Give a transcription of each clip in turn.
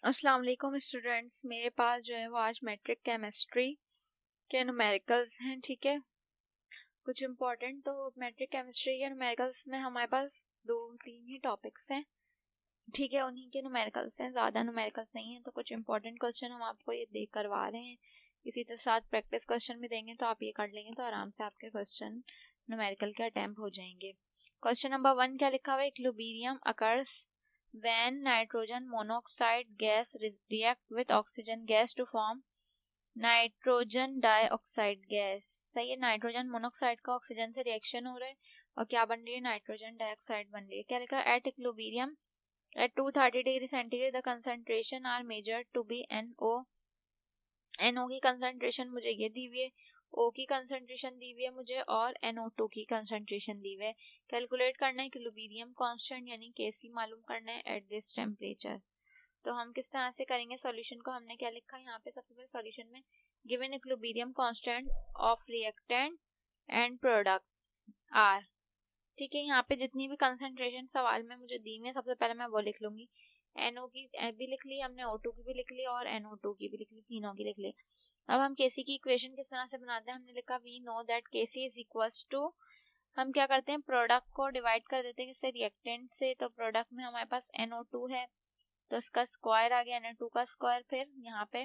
अस्सलाम वालेकुम स्टूडेंट्स, मेरे पास जो है वो आज मैट्रिक केमिस्ट्री के न्यूमेरिकल्स हैं। ठीक है, कुछ इम्पोर्टेंट। तो मैट्रिक केमिस्ट्री के न्यूमेरिकल्स में हमारे पास 2-3 ही टॉपिक्स हैं। ठीक है, उन्हीं के न्यूमेरिकल्स हैं, ज़्यादा न्यूमेरिकल्स नहीं हैं। तो कुछ इंपॉर्टेंट क्वेश्चन हम आपको ये दे करवा रहे हैं, इसी के साथ प्रैक्टिस क्वेश्चन भी देंगे। तो आप ये कर लेंगे तो आराम से आपके क्वेश्चन न्यूमेरिकल के अटेम्प्ट हो जाएंगे। क्वेश्चन नंबर 1 क्या लिखा हुआ है? Equilibrium occurs when nitrogen monoxide gas react with oxygen gas to form nitrogen dioxide gas. सही है, नाइट्रोजन मोनोऑक्साइड का ऑक्सीजन से रिएक्शन हो रहा है और क्या बन रही है? नाइट्रोजन डाइऑक्साइड बन रही है। क्या लिखा है? At equilibrium at 230 degree centigrade the concentration are measured to be NO। NO की कंसंट्रेशन मुझे ये दी हुई है, O की कंसंट्रेशन दी हुई है मुझे, और NO2 की कंसंट्रेशन दी हुई है। कैलकुलेट करना है इक्विलिब्रियम कांस्टेंट यानी Kc मालूम करना है एट दिस टेम्परेचर। तो हम किस तरह से करेंगे सॉल्यूशन को? हमने क्या लिखा है यहाँ पे? सबसे पहले सॉल्यूशन में given equilibrium constant of reactant and product are. ठीक है, यहाँ पे जितनी भी कंसंट्रेशन सवाल में मुझे दी हुई है सबसे पहले मैं वो लिख लूंगी। NO की भी लिख ली हमने, O2 की भी लिख ली और NO2 की भी लिख ली, तीनों की लिख ली। अब हम Kc की इक्वेशन किस तरह से बनाते हैं? हमने लिखा we know that Kc is equals to, हम क्या करते हैं प्रोडक्ट को डिवाइड कर देते हैं किससे? रिएक्टेंट से। तो प्रोडक्ट में हमारे पास NO2 है तो इसका स्क्वायर आ गया, NO2 का स्क्वायर। फिर यहाँ पे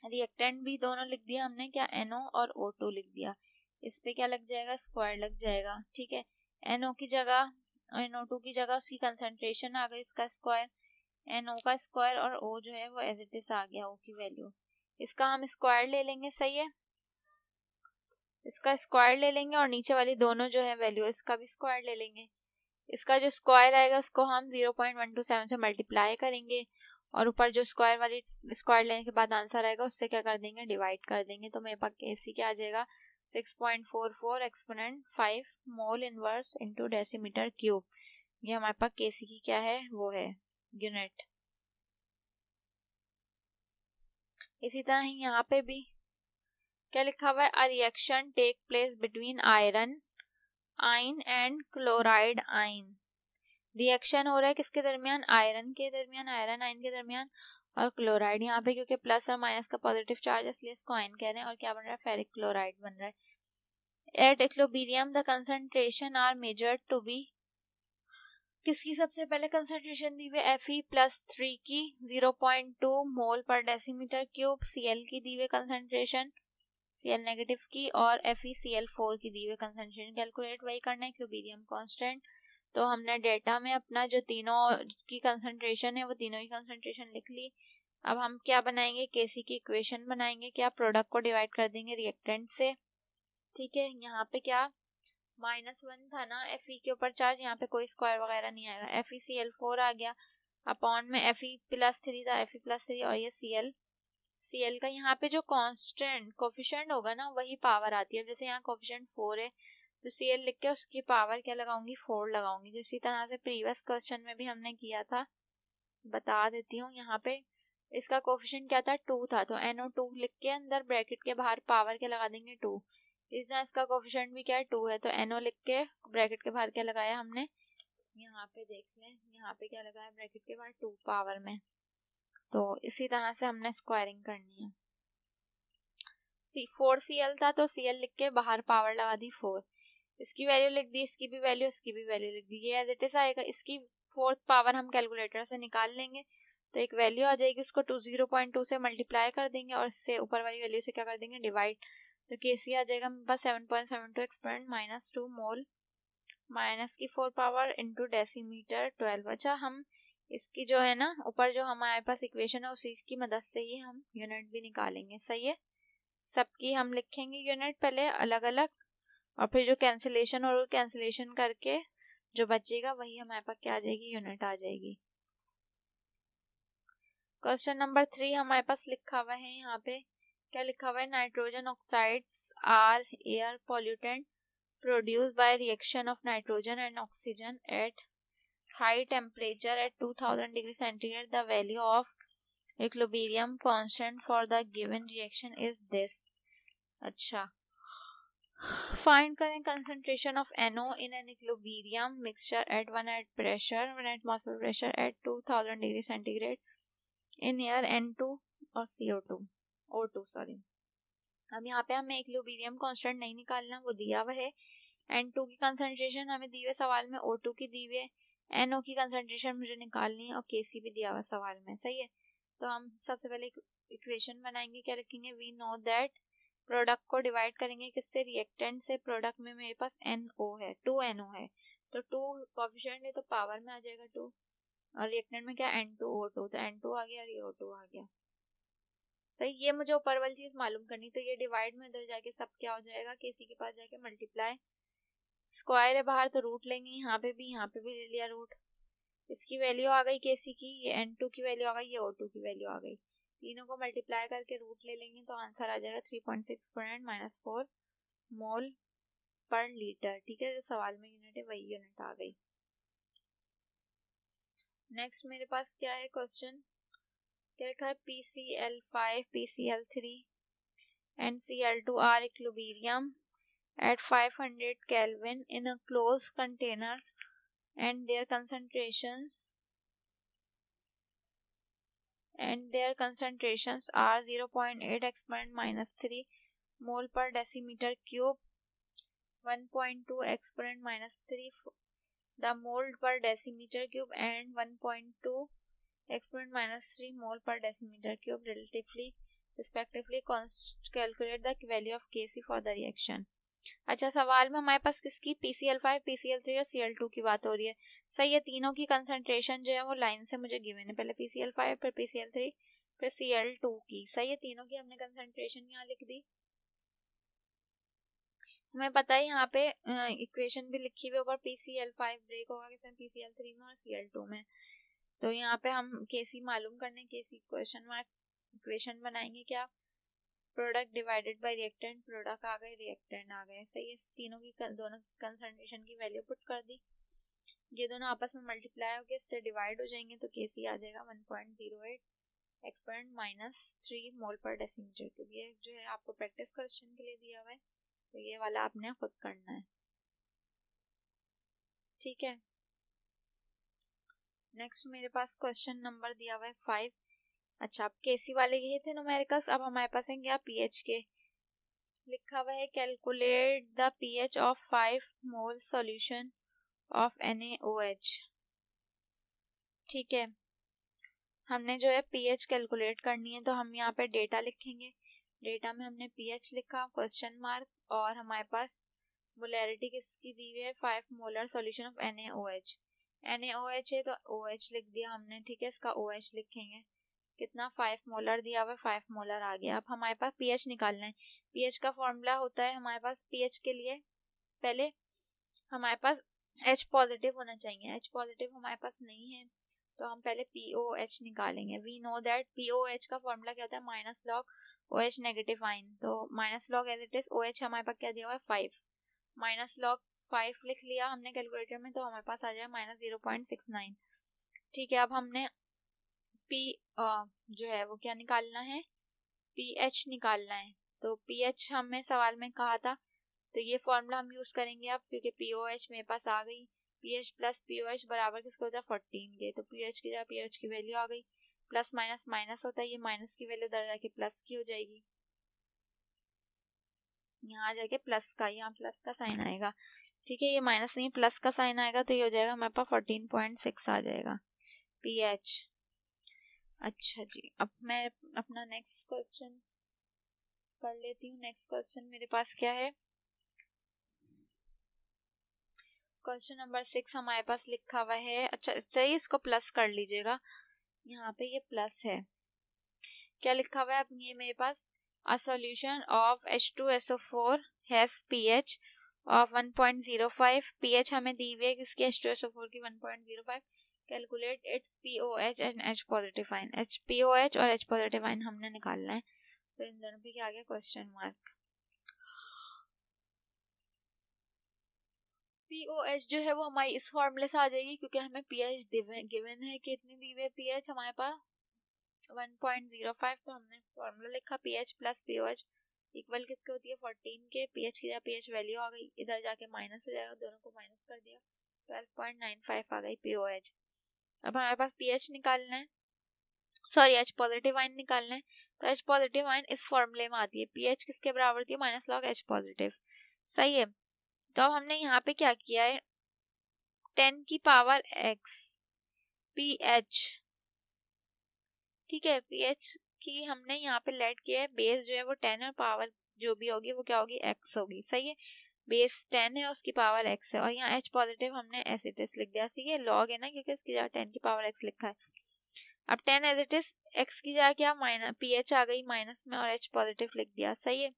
रिएक्टेंट भी दोनों लिख दिया हमने, क्या? NO और O2 लिख दिया। इस पे क्या लग जाएगा? स्क्वायर लग जाएगा। ठीक है, NO की जगह NO2 की जगह उसकी कंसंट्रेशन आ गई, इसका स्क्वायर, NO का स्क्वायर, और O जो है वो एज इट इज आ गया, O की वैल्यू। इसका हम स्क्वायर ले लेंगे। सही है, इसका स्क्वायर ले लेंगे और नीचे वाली दोनों जो है वैल्यू, इसका भी स्क्वायर ले लेंगे। इसका जो स्क्वायर आएगा उसको हम 0.127 से मल्टीप्लाई करेंगे और ऊपर जो स्क्वायर वाली स्क्वायर लेने के बाद आंसर आएगा उससे क्या कर देंगे? डिवाइड कर देंगे। तो मेरे पास Kc क्या आ जाएगा? 6.44 exponent 5 mole inverse into decimetre cube. ये हमारे पास Kc की क्या है? वो है यूनिट। इसी तरह ही यहाँ पे भी क्या लिखा हुआ है? A reaction take place between iron ion and chloride ion. Reaction हो रहा है किसके दरमियान? आयरन के दरमियान, आयरन आयन के दरमियान, और क्लोराइड यहाँ पे क्योंकि प्लस और माइनस का पॉजिटिव चार्ज इसलिए इसको आयन कह रहे हैं। और क्या बन रहा है? फेरिक क्लोराइड बन रहा है। At equilibrium the concentration are measured to be, किसकी सबसे पहले कंसंट्रेशन दी हुई? Fe+3 की 0.2 मोल पर डेसीमीटर क्यूब। Cl की दी हुई कंसंट्रेशन, Cl नेगेटिव की, और FeCl4 की दी हुई कंसंट्रेशन। कैलकुलेट वही करना है इक्विलिब्रियम कांस्टेंट। तो हमने डेटा में अपना जो तीनों की कंसंट्रेशन है वो तीनों की कंसंट्रेशन लिख ली। अब हम क्या बनाएंगे? Kc की इक्वेशन बनाएंगे। क्या? प्रोडक्ट को डिवाइड कर देंगे रिएक्टेंट से। ठीक है, यहाँ पे क्या -1 था ना Fe के ऊपर चार्ज, यहाँ पे कोई स्क्वायर वगैरह नहीं आएगा। FeCl4 आ गया अपॉन में Fe+3 था, Fe+3 और ये Cl का यहाँ पे जो कांस्टेंट कोफिशिएंट होगा ना वही पावर आती है। जैसे यहाँ कोफिशिएंट 4 है तो Cl लिख के उसकी पावर क्या लगाऊंगी? 4 लगाऊंगी। इसी तरह से प्रीवियस क्वेश्चन में भी हमने किया था, बता देती हूँ। यहाँ पे इसका कोफिशिएंट क्या था? 2 था, तो NO2 लिख के अंदर ब्रैकेट के बाहर पावर क्या लगा देंगे? 2। इस तरह इसका कोफिशिएंट भी क्या है? 2 है, तो NO लिख के ब्रैकेट के बाहर क्या लगाया हमने? यहाँ पे देख लें, यहाँ पे क्या लगाया ब्रैकेट के बाहर? 2 पावर में। तो इसी तरह से हमने स्क्वायरिंग करनी है। 4Cl था तो Cl लिख के बाहर पावर लगा दी 4, इसकी वैल्यू लिख दी, इसकी भी वैल्यू, इसकी भी वैल्यू लिख दी। ये एज इट इज आएगा। इसकी 4th पावर हम कैलकुलेटर से निकाल लेंगे तो एक वैल्यू आ जाएगी, उसको 0.2 से मल्टीप्लाई कर देंगे और इससे ऊपर वाली वैल्यू से क्या कर देंगे? डिवाइड। तो Kc आ जाएगा मेरे पास 7.72 एक्सपोनेंट -2 मोल, माइनस की 4 पावर इंटू डेसीमीटर 12। अच्छा, हम इसकी जो है ना ऊपर जो हमारे पास इक्वेशन है उसी की मदद से ही हम यूनिट भी निकालेंगे। सही है, सबकी हम लिखेंगे यूनिट पहले अलग अलग और फिर जो कैंसिलेशन और कैंसिलेशन करके जो बचेगा वही हमारे पास क्या आ जाएगी? यूनिट आ जाएगी। क्वेश्चन नंबर 3 हमारे पास लिखा हुआ है, यहाँ पे क्या लिखा हुआ है? Nitrogen oxides are air pollutant produced by reaction of nitrogen and oxygen at high temperature at 2000 degree centigrade. The value of equilibrium constant for the given reaction is this. अच्छा, फाइंड करें concentration of NO in an equilibrium mixture at 1 atmosphere pressure at 2000 degree centigrade in air N2 और O2 sorry. अब यहाँ पे हमें equilibrium constant नहीं निकालना, वो दिया हुआ है। N2 की कंसंट्रेशन हमें दी हुई सवाल में, O2 की दी हुई है, NO की कंसंट्रेशन मुझे निकालनी है और Kc भी दिया हुआ सवाल में, सही है। तो हम सबसे पहले इक्वेशन बनाएंगे, क्या लिखेंगे, वी नो दैट, प्रोडक्ट को डिवाइड करेंगे किससे, रिएक्टेंट से। प्रोडक्ट में मेरे पास NO है, 2 NO है, तो 2 कोएफिशिएंट है तो पावर में आ जाएगा 2, और रिएक्टेंट में क्या N2O2, तो N2 आ गया और ये O2 आ गया, सही। ये मुझे ऊपर वाली चीज मालूम करनी, तो ये डिवाइड में इधर जाके सब क्या हो जाएगा, Kc के पास जाके मल्टीप्लाई, स्क्वायर है बाहर तो रूट लेंगे, यहाँ पे भी ले लिया रूट, इसकी वैल्यू आ गई Kc की, ये N2 की वैल्यू आ गई, ये O2 की वैल्यू आ गई, तीनों को मल्टीप्लाई करके रूट ले लेंगे तो आंसर आ जाएगा 3.6 -4 मोल पर लीटर, ठीक है। जो सवाल में यूनिट है वही यूनिट आ गई। नेक्स्ट मेरे पास क्या है क्वेश्चन, क्या लिखा है, PCl5 PCl3 and Cl2 are equilibrium at 500 Kelvin in a closed container and their concentrations are 0.8 exponent -3 mole per decimeter cube, 1.2 exponent -3 the mole per decimeter cube and 1.2 exponent -3 mole per decimeter cube respectively. Calculate the value of Kc for the reaction. अच्छा, सवाल में हमारे पास किसकी, PCl5 PCl3 और Cl2 की बात हो रही है, सही है। तीनों की कंसंट्रेशन जो है वो लाइन से मुझे गिवन है, पहले PCl5 फिर PCl3 फिर Cl2 की, सही है। तीनों की हमने कंसंट्रेशन यहाँ लिख दी। हमें पता है यहाँ पे इक्वेशन भी लिखी हुई ऊपर, PCl5 ब्रेक होगा किसमें, PCl3 में और Cl2 में। तो यहाँ पे हम Kc मालूम करने, Kc क्वेश्चन मार्क इक्वेशन बनाएंगे, क्या, product divided by reactant, product आ गए रिएक्टेंट आ गए, सही है। तीनों की दोनों कंसंट्रेशन की वैल्यू पुट कर दी, ये दोनों आपस में मल्टीप्लाई होकर इससे डिवाइड हो जाएंगे तो Kc आ जाएगा 1.08 एक्सपोनेंट -3 मोल पर डेसीमीटर क्यूब। ये जो है आपको प्रैक्टिस क्वेश्चन के लिए दिया हुआ है, तो ये वाला आपने खुद करना है, ठीक है। नेक्स्ट मेरे पास क्वेश्चन नंबर दिया हुआ है 5। अच्छा, अब Kc वाले ये थे न्यूमेरिकल्स, अब हमारे पास है क्या, pH के लिखा हुआ है, calculate the pH of 5 mole solution of NaOH, ठीक है। हमने जो है pH कैलकुलेट करनी है, तो हम यहाँ पे डेटा लिखेंगे, डेटा में हमने pH लिखा क्वेश्चन मार्क, और हमारे पास मोलैरिटी किसकी दी हुई है, 5 molar solution of NaOH। NaOH है तो OH लिख दिया हमने, ठीक है। इसका OH लिखेंगे, कितना, 5 मोलर दिया हुआ है, 5 मोलर आ गया। अब हमारे पास pH निकालना है, pH का फॉर्मूला होता है हमारे पास, pH के लिए पहले हमारे पास H पॉजिटिव होना चाहिए, H पॉजिटिव हमारे पास नहीं है तो हम पहले POH निकालेंगे। वी नो दैट POH का फॉर्मूला क्या होता है, minus log OH negative ion, तो minus log as it is OH हमारे पास क्या दिया हुआ है 5, माइनस लॉग 5 लिख लिया हमने कैलकुलेटर में, तो हमारे पास आ जाएगा -0.69, ठीक है। अब हमने जो है वो क्या निकालना है, pH निकालना है, तो pH हमें सवाल में कहा था, तो ये फॉर्मूला हम यूज करेंगे अब, क्योंकि POH मेरे पास आ गई, pH प्लस POH बराबर किसको होता है 14 के, तो pH की जगह pH की वैल्यू आ गई, प्लस माइनस माइनस होता है, ये माइनस की वैल्यू उधर जाके प्लस की हो जाएगी, यहाँ जाके प्लस का, यहाँ प्लस का साइन आएगा, ठीक है। ये माइनस नहीं प्लस का साइन आएगा, तो ये हो जाएगा हमारे पास 14.6 आ जाएगा pH। अच्छा जी, अब मैं अपना नेक्स्ट क्वेश्चन कर लेती हूँ। नेक्स्ट क्वेश्चन मेरे पास क्या है, क्वेश्चन नंबर 6 हमारे पास लिखा हुआ है। अच्छा चाहिए, इसको प्लस कर लीजिएगा, यहाँ पे ये प्लस है, क्या लिखा हुआ है, अब ये मेरे पास a solution of H2SO4 has pH of 1.05, pH हमें दी हुई है किसकी, H2SO4 की 1.05, calculate its POH and H positive ion. POH और H पॉजिटिव आयन हमने निकालना है, तो इन दोनों पे क्या आ गया क्वेश्चन मार्क। POH जो है वो हमारी इस फॉर्मूले से आ जाएगी, क्योंकि हमें pH गिवन है, कितनी दी हुई है pH हमारे पास 1.05, तो हमने फॉर्मूला लिखा pH प्लस POH इक्वल किसके होती है 14 के, पीएच की जगह पीएच वैल्यू आ गई, इधर जाके माइनस हो जाएगा, दोनों को माइनस कर दिया, 12.95 आ गई पीओएच। अब हमारे पास पीएच निकालना है, सॉरी एच पॉजिटिव आयन निकालना है। तो एच पॉजिटिव आयन इस फॉर्मूले में आती है, पीएच किसके बराबर थी माइनस लॉग एच पॉजिटिव, सही है। तो अब हमने यहाँ पे क्या किया है 10 की पावर x पीएच, ठीक है, पीएच की हमने यहाँ पे लेट किया है, बेस जो है वो 10 है, पावर जो भी होगी वो क्या होगी x होगी, सही है। बेस 10 है, उसकी पावर x है, और यहाँ h पॉजिटिव हमने एज इट इज लिख दिया, ठीक है, लॉग है ना क्योंकि इसकी जगह 10 की पावर x लिखा है। अब 10 एज इट इज, x की जगह क्या माइनस ph आ गई माइनस में, और h पॉजिटिव लिख दिया, सही है।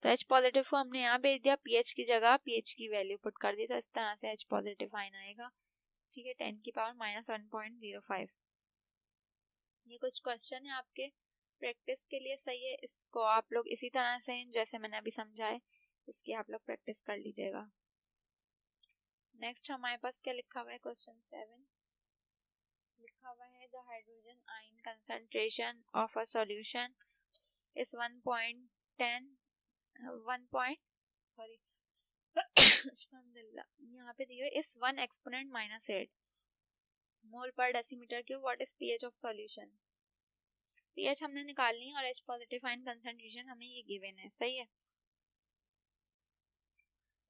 तो h पॉजिटिव को हमने यहाँ भेज दिया, ph की जगह ph की वैल्यू पुट कर दी, तो इस तरह से h पॉजिटिव आयन आएगा, ठीक है, 10 की पावर माइनस 1.05। ये कुछ क्वेश्चन है आपके प्रैक्टिस के लिए, सही है, इसको आप लोग इसी तरह से जैसे मैंने अभी समझाए इसकी आप लोग प्रैक्टिस कर लीजिएगा। नेक्स्ट हमारे पास क्या लिखा हुआ है, क्वेश्चन 7 लिखा हुआ है the hydrogen ion concentration of a solution is 1.10 sorry यहाँ पे दिए इस 1 एक्सपोनेंट -8 मोल पर decimetre cube, what is pH of solution. PH हमने निकालनी है और एच पॉजिटिव आयन कंसंट्रेशन हमें ये गिवन है, सही है।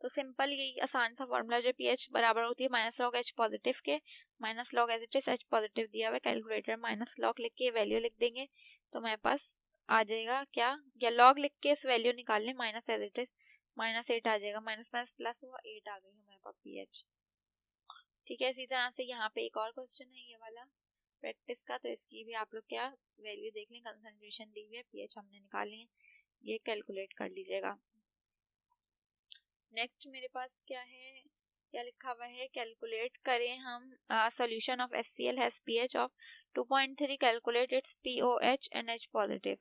तो सिंपल यही आसान सा फॉर्मूला जो पीएच बराबर होती है माइनस लॉग एच पॉजिटिव के, minus log as it is H positive दिया हुआ है, कैलकुलेटर माइनस लॉग लिख के वैल्यू लिख देंगे तो हमारे पास आ जाएगा क्या, या लॉग लिख के इस वैल्यू निकाल लें माइनस एज इट इज -8 आ जाएगा, माइनस माइनस प्लस हुआ 8 आ गई हमारे पास पीएच, ठीक है। इसी तरह से यहाँ पे एक और क्वेश्चन है ये वाला प्रैक्टिस का, तो इसकी भी आप लोग क्या वैल्यू देख लें, कंसंट्रेशन दी हुई है, पीएच हमने निकाली है, ये कैलकुलेट कर लीजिएगा। नेक्स्ट मेरे पास क्या है, क्या लिखा हुआ है, कैलकुलेट करें हम solution of HCl has pH of 2.3, calculate its pOH and H positive.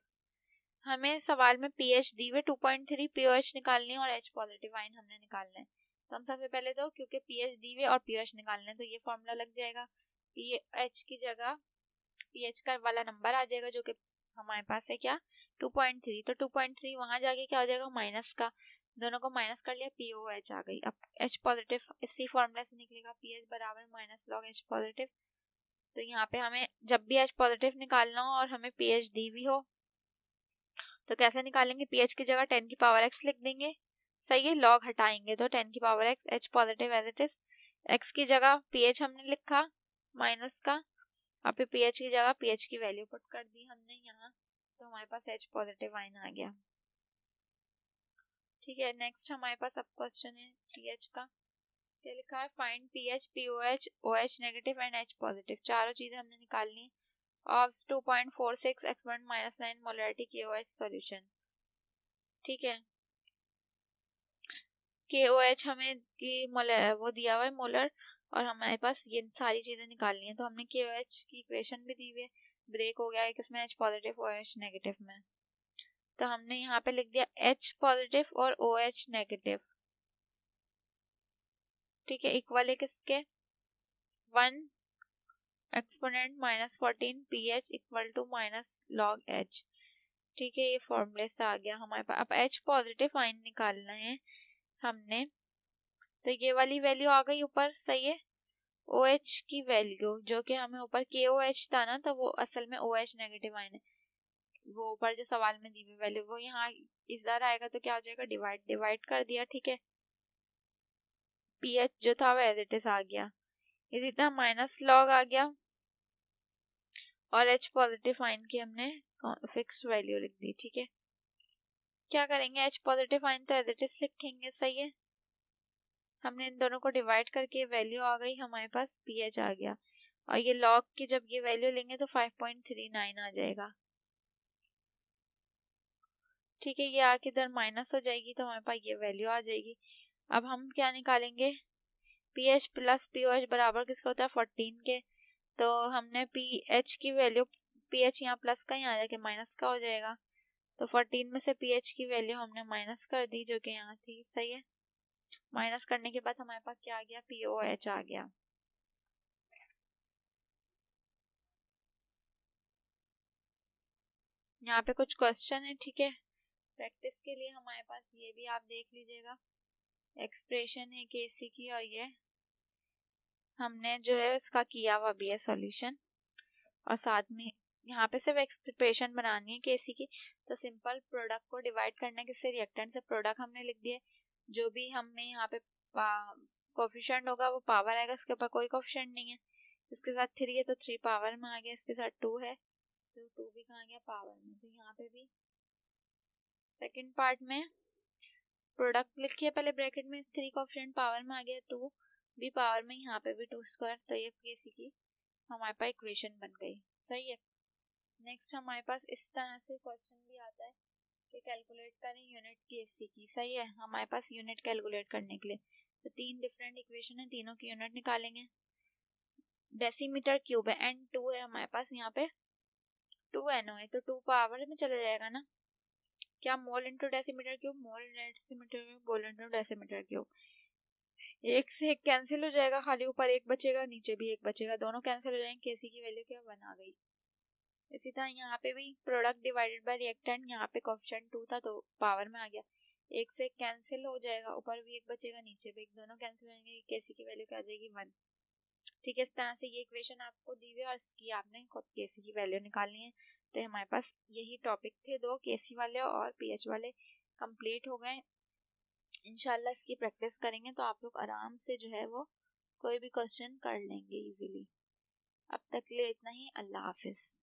हमें सवाल में पीएच दी हुए 2.3 पीओएच निकालनी है और एच पॉजिटिव आयन हमने निकालना है। तो हम सबसे पहले तो क्योंकि पीएच दी हुए और पीओएच निकालना है तो ये फॉर्मूला लग जाएगा, पीएच की जगह पीएच का वाला नंबर आ जाएगा जो कि हमारे पास है क्या 2.3, तो 2.3 वहां जाके क्या हो जाएगा माइनस का, दोनों को माइनस कर लिया, पीओएच आ गई। अब एच पॉजिटिव इसी फॉर्मूला से निकलेगा, पीएच बराबर माइनस लॉग एच पॉजिटिव। तो यहाँ पे हमें जब भी एच पॉजिटिव निकालना हो और हमें पीएच दी हुई हो तो कैसे निकालेंगे, पीएच की जगह 10 की पावर x लिख देंगे, सही है, लॉग हटाएंगे तो 10 की power x, H positive as it is, x की जगह pH हमने लिखा माइनस का, अब पे pH की जगह pH की वैल्यू पुट कर दी हमने यहाँ, तो हमारे पास H पॉजिटिव आयन आ गया, ठीक है। नेक्स्ट हमारे पास अब क्वेश्चन है pH का, क्या लिखा है find pH, POH, OH negative and H positive, चारों चीजें हमने निकालनी है of 2.46 exponent -9 molarity KOH solution, ठीक है। KOH हमें की वो दिया हुआ है मोलर, और हमारे पास ये सारी चीजें निकालनी है, तो हमने KOH की इक्वेशन भी दी हुई है, ब्रेक हो गया है किसमें H पॉजिटिव OH नेगेटिव में, तो हमने यहाँ पे लिख दिया H पॉजिटिव और OH नेगेटिव, ठीक है, इक्वल है किसके 1 exponent -14 pH equal to minus log H, ठीक है, ये फॉर्मूले से आ गया हमारे पास। अब H पॉजिटिव आयन निकालना है हमने, तो ये वाली वैल्यू आ गई ऊपर, सही है, OH की वैल्यू जो कि हमें ऊपर KOH था ना, तो वो असल में OH नेगेटिव आयन है, वो ऊपर जो सवाल में दी हुई वैल्यू वो यहाँ इधर आएगा तो क्या हो जाएगा डिवाइड डिवाइड कर दिया, ठीक है, pH जो था वो एज इट इज आ गया, इसी तरह माइनस लॉग आ गया, और H पॉजिटिव आयन की हमने फिक्स वैल्यू लिख दी, ठीक है। क्या करेंगे H पॉजिटिव आयन तो एज इट इज लिखेंगे, सही है, हमने इन दोनों को डिवाइड करके वैल्यू आ गई हमारे पास pH आ गया, और ये लॉग की जब ये वैल्यू लेंगे तो 5.39 आ जाएगा, ठीक है, ये आके इधर माइनस हो जाएगी तो हमारे पास ये वैल्यू आ जाएगी। अब हम क्या निकालेंगे, pH प्लस POH बराबर किसका होता है 14 के, तो हमने pH की वैल्यू, pH यहाँ प्लस का ही आ जाके माइनस का हो जाएगा, तो 14 में से pH की वैल्यू हमने माइनस कर दी जो कि यहाँ थी, सही है, माइनस करने के बाद हमारे पास क्या आ गया POH आ गया। यहाँ पे कुछ क्वेश्चन है, ठीक है, प्रैक्टिस के लिए हमारे पास ये भी आप देख लीजिएगा, एक्सप्रेशन है केसी की, और ये हमने जो है इसका किया हुआ भी है सॉल्यूशन, और साथ में यहाँ पे सिर्फ एक्सप्रेशन बनानी है केसी की। तो सिंपल प्रोडक्ट को डिवाइड करना है किससे, रिएक्टेंट से। प्रोडक्ट हमने लिख दिया, जो भी हमें यहाँ पे कोफिशिएंट होगा वो पावर आएगा, इसके ऊपर कोई कोफिशिएंट नहीं है। इसके साथ 3 है तो 3 पावर में आ गया, इसके साथ 2 है तो 2 भी कहाँ गया, पावर में। तो यहाँ पे भी सेकंड पार्ट में प्रोडक्ट लिखिए पहले ब्रैकेट में, 3 कोफिशिएंट पावर में आ गया, 2 भी पावर में, यहाँ पे भी 2 स्क्वायर। तो ये केसी की हमारे पास इक्वेशन बन गई। सही है। नेक्स्ट हमारे पास इस तरह से क्वेश्चन भी आता है कि कैलकुलेट करें यूनिट केसी की। सही है, हमारे पास यूनिट कैलकुलेट करने के लिए तो 3 डिफरेंट इक्वेशन है, तीनों की यूनिट निकालेंगे। डेसीमीटर क्यूब है, N2 है हमारे पास, यहाँ पे 2 NO है तो 2 पावर में चला जाएगा ना, क्या mole into decimetre cube, mole decimetre cube, mole into decimetre cube. एक से एक कैंसिल हो जाएगा, खाली ऊपर एक बचेगा नीचे भी एक बचेगा, दोनों कैंसिल हो जाएंगे, केसी की वैल्यू क्या 1 आ गई। इसी तरह यहाँ पे भी प्रोडक्ट डिवाइडेड बाय रिएक्टेंट, यहाँ पे कोफिशिएंट 2 था तो पावर में आ गया, एक से एक कैंसिल हो जाएगा, ऊपर भी एक बचेगा नीचे भी एक, दोनों कैंसिल हो जाएंगे, केसी की वैल्यू क्या आ जाएगी 1। ठीक है, इस तरह से ये इक्वेशन आपको दी हुई है और इसकी आपने खुद केसी की वैल्यू निकालनी है। तो हमारे पास यही टॉपिक थे, 2 केसी वाले और पीएच वाले कंप्लीट हो गए। इंशाल्लाह इसकी प्रैक्टिस करेंगे तो आप लोग आराम से जो है वो कोई भी क्वेश्चन कर लेंगे इजीली। अब तक के लिए इतना ही, अल्लाह हाफिज।